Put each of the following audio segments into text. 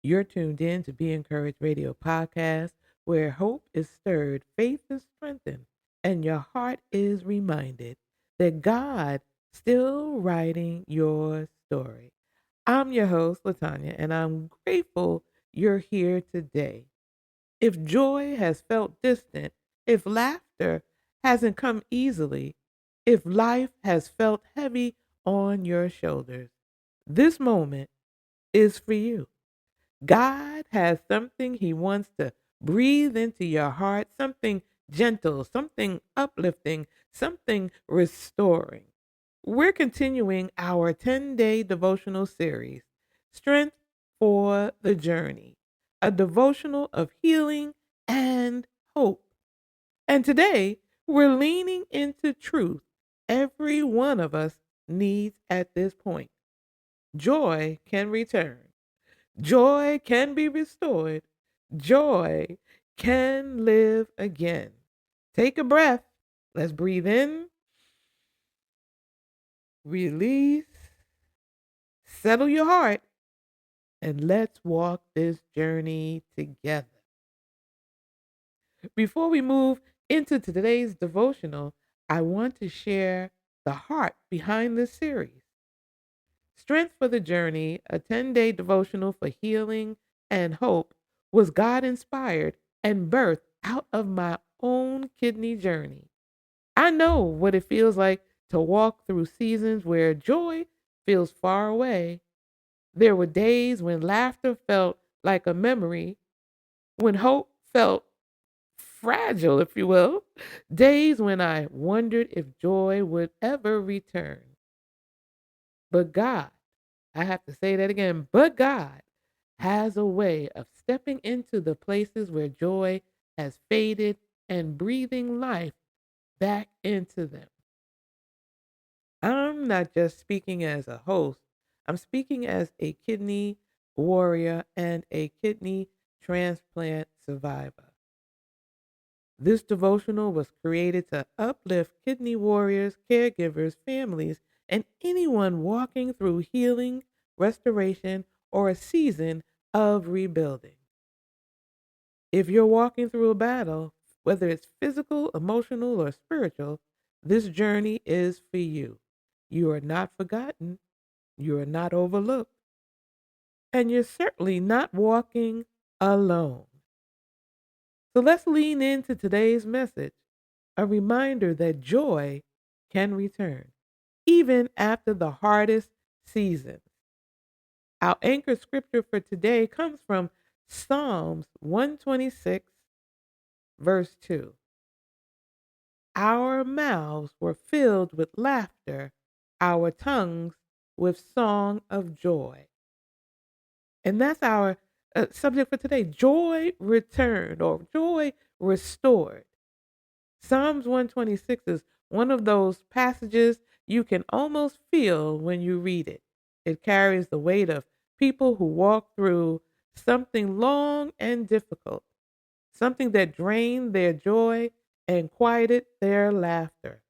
You're tuned in to Be Encouraged Radio Podcast, where hope is stirred, faith is strengthened, and your heart is reminded that God still writing your story. I'm your host, Latanya, and I'm grateful you're here today. If joy has felt distant, if laughter hasn't come easily, if life has felt heavy on your shoulders, this moment is for you. God has something He wants to breathe into your heart, something gentle, something uplifting, something restoring. We're continuing our 10-day devotional series, Strength for the Journey, a devotional of healing and hope. And today, we're leaning into truth every one of us needs at this point. Joy can return. Joy can be restored. Joy can live again. Take a breath. Let's breathe in, release, settle your heart, and let's walk this journey together. Before we move into today's devotional, I want to share the heart behind this series. Strength for the Journey, a 10-day devotional for healing and hope, was God inspired and birthed out of my own kidney journey. I know what it feels like to walk through seasons where joy feels far away. There were days when laughter felt like a memory, when hope felt fragile, if you will, days when I wondered if joy would ever return. But God, I have to say that again, but God has a way of stepping into the places where joy has faded and breathing life back into them. I'm not just speaking as a host, I'm speaking as a kidney warrior and a kidney transplant survivor. This devotional was created to uplift kidney warriors, caregivers, families, and anyone walking through healing, restoration, or a season of rebuilding. If you're walking through a battle, whether it's physical, emotional, or spiritual, this journey is for you. You are not forgotten, you are not overlooked, and you're certainly not walking alone. So let's lean into today's message, a reminder that joy can return, even after the hardest seasons. Our anchor scripture for today comes from Psalms 126, verse 2. Our mouths were filled with laughter, our tongues with song of joy. And that's our subject for today, joy returned or joy restored. Psalms 126 is one of those passages you can almost feel when you read it. It carries the weight of people who walk through something long and difficult, something that drained their joy and quieted their laughter.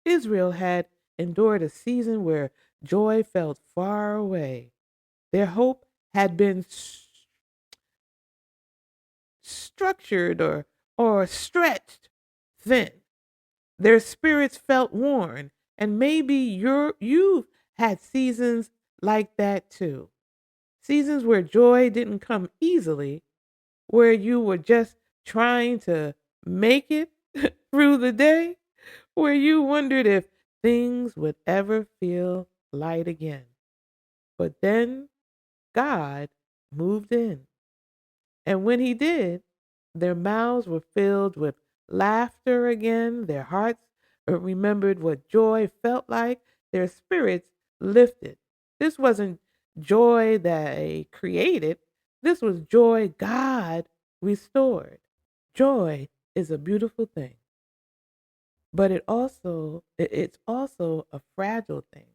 Israel had endured a season where joy felt far away. Their hope had been structured or stretched thin. Their spirits felt worn, and maybe you've had seasons like that too. Seasons where joy didn't come easily, where you were just trying to make it through the day, where you wondered if things would ever feel light again. But then God moved in. And when He did, their mouths were filled with laughter again, their hearts remembered what joy felt like, their spirits lifted. This wasn't joy they created, this was joy God restored. Joy is a beautiful thing, but it's also a fragile thing.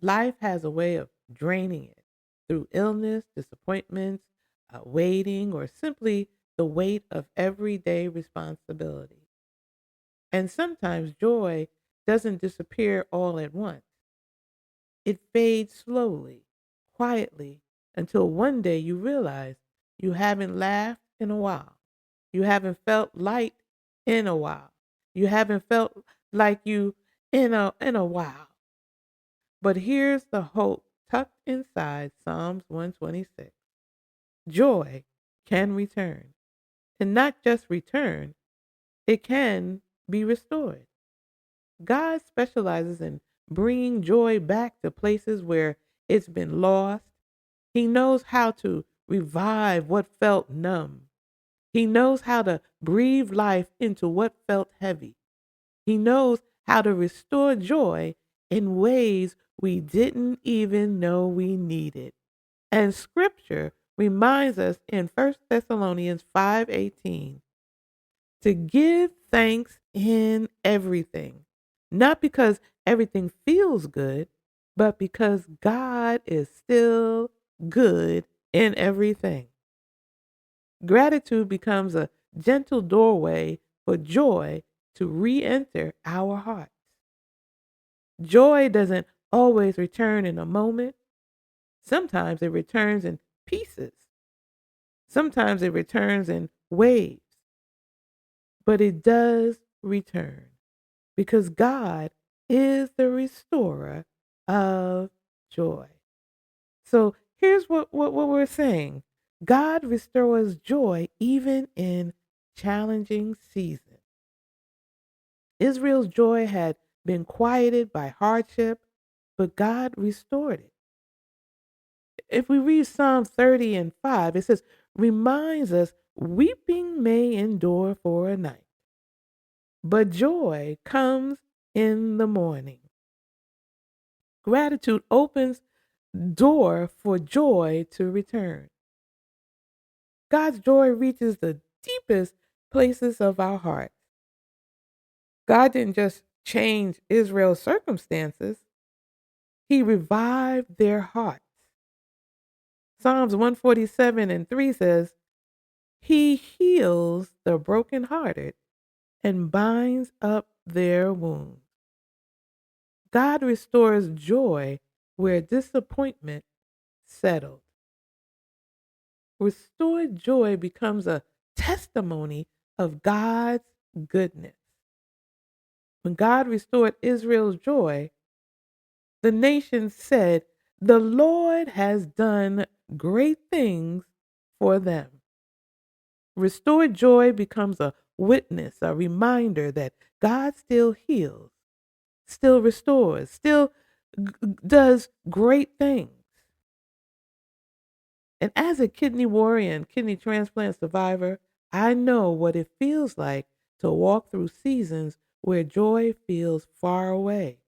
Life has a way of draining it through illness, disappointments, waiting, or simply the weight of everyday responsibility. And sometimes joy doesn't disappear all at once. It fades slowly, quietly, until one day you realize you haven't laughed in a while. You haven't felt light in a while. You haven't felt like you in a while. But here's the hope tucked inside Psalms 126. Joy can return. And not just return, it can be restored. God specializes in bringing joy back to places where it's been lost. He knows how to revive what felt numb. He knows how to breathe life into what felt heavy. He knows how to restore joy in ways we didn't even know we needed. And scripture reminds us in 1 Thessalonians 5:18 to give thanks in everything, not because everything feels good, but because God is still good in everything. Gratitude becomes a gentle doorway for joy to re enter our hearts. Joy doesn't always return in a moment. Sometimes it returns in pieces. Sometimes it returns in waves. But it does return because God is the restorer of joy. So here's what we're saying. God restores joy even in challenging seasons. Israel's joy had been quieted by hardship, but God restored it. If we read Psalm 30:5, it says, reminds us weeping may endure for a night, but joy comes in the morning. Gratitude opens door for joy to return. God's joy reaches the deepest places of our hearts. God didn't just change Israel's circumstances, he revived their hearts. Psalms 147:3 says, he heals the brokenhearted and binds up their wounds. God restores joy where disappointment settled. Restored joy becomes a testimony of God's goodness. When God restored Israel's joy, the nation said, the Lord has done great things for them. Restored joy becomes a witness, a reminder that God still heals, still restores, still does great things. And as a kidney warrior and kidney transplant survivor, I know what it feels like to walk through seasons where joy feels far away.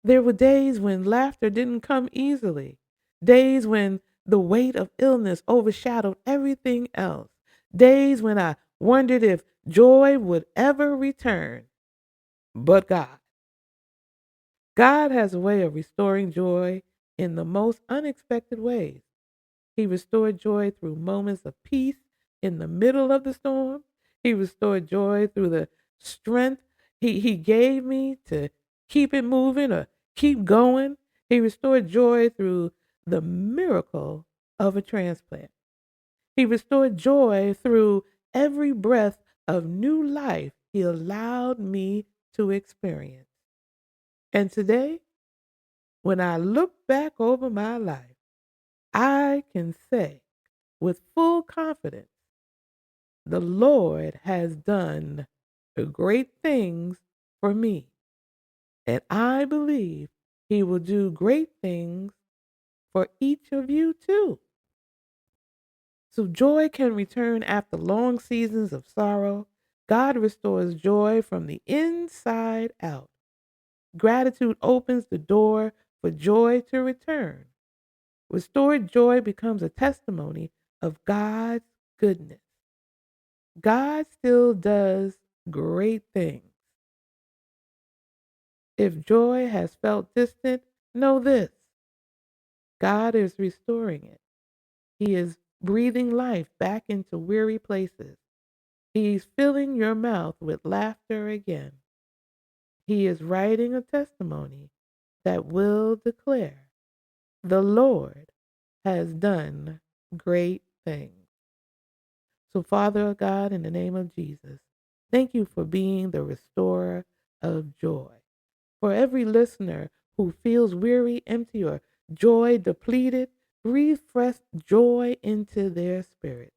There were days when laughter didn't come easily, days when the weight of illness overshadowed everything else, days when I wondered if joy would ever return. But God has a way of restoring joy in the most unexpected ways. He restored joy through moments of peace in the middle of the storm. He restored joy through the strength he gave me to keep it moving or keep going. He restored joy through the miracle of a transplant. He restored joy through every breath of new life he allowed me to experience. And today, when I look back over my life, I can say with full confidence, the Lord has done great things for me. And I believe he will do great things for each of you too. So joy can return after long seasons of sorrow. God restores joy from the inside out. Gratitude opens the door for joy to return. Restored joy becomes a testimony of God's goodness. God still does great things. If joy has felt distant, know this: God is restoring it. He is breathing life back into weary places. He's filling your mouth with laughter again. He is writing a testimony that will declare, the Lord has done great things. So, Father God, in the name of Jesus, thank you for being the restorer of joy. For every listener who feels weary, empty, or joy depleted, breathe fresh joy into their spirit.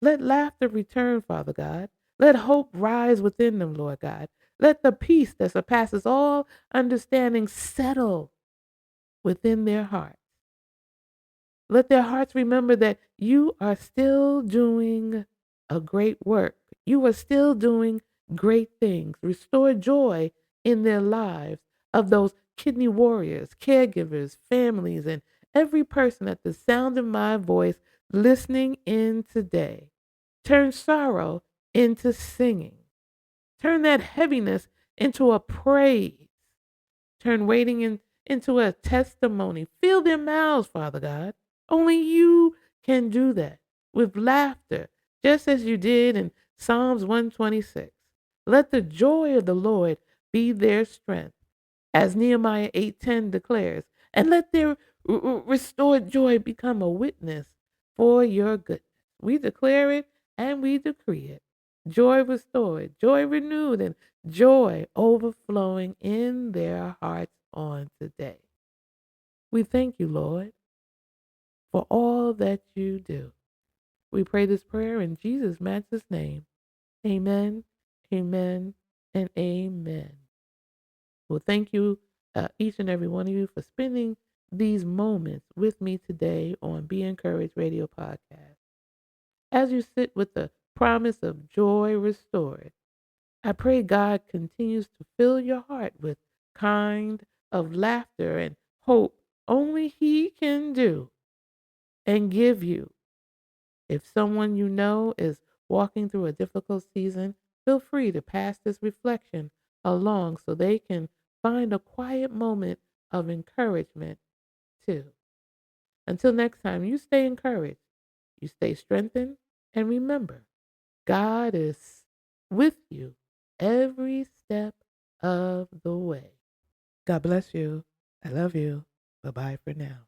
Let laughter return, Father God. Let hope rise within them, Lord God. Let the peace that surpasses all understanding settle within their hearts. Let their hearts remember that you are still doing a great work. You are still doing great things. Restore joy in their lives of those kidney warriors, caregivers, families, and every person at the sound of my voice listening in today. Turn sorrow into singing. Turn that heaviness into a praise. Turn into a testimony. Fill their mouths, Father God. Only you can do that with laughter, just as you did in Psalms 126. Let the joy of the Lord be their strength, as Nehemiah 8:10 declares, and let their restored joy become a witness for your goodness. We declare it and we decree it. Joy restored, joy renewed, and joy overflowing in their hearts on today. We thank you, Lord, for all that you do. We pray this prayer in Jesus' matchless name. Amen, amen, and amen. Well, thank you, each and every one of you, for spending these moments with me today on Be Encouraged Radio Podcast. As you sit with the promise of joy restored, I pray God continues to fill your heart with kind of laughter and hope only He can do and give you. If someone you know is walking through a difficult season, feel free to pass this reflection along so they can find a quiet moment of encouragement too. Until next time, you stay encouraged, you stay strengthened, and remember, God is with you every step of the way. God bless you. I love you. Bye-bye for now.